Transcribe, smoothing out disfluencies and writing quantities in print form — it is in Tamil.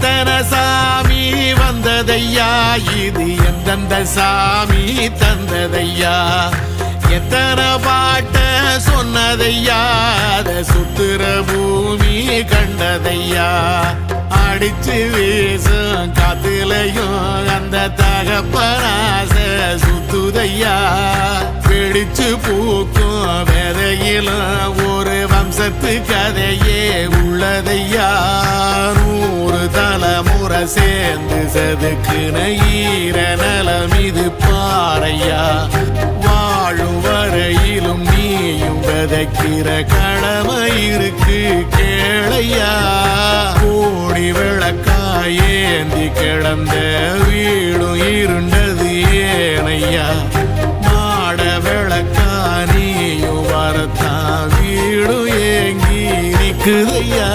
எத்தனை சாமி வந்ததையா, இது எந்தெந்த சாமி தந்ததையா, எத்தனை பாட்ட சொன்னதையா, அத சுத்துற பூமி கண்டதையா, அடிச்சு வீசும் காத்துலையும் அந்த தகப்பனாச சுத்துதையா, பிடிச்சு பூக்கும் விதையிலும் ஒரு வம்சத்து கதையே உள்ளதையா, 100 தலைமுறை சேர்ந்து செதுக்குன ஈர நலம் இது பாறையா, வாழும் வரையிலும் நீயும் விதைக்கிற கடமை இருக்கு கேளையா, கோடி விளக்காயேந்தி கிடந்த வீடும் இருண்டது ஏனையா, மாட விளக்கா நீயும் வரத்தான் வீடும் ஏங்கி நிக்குதையா.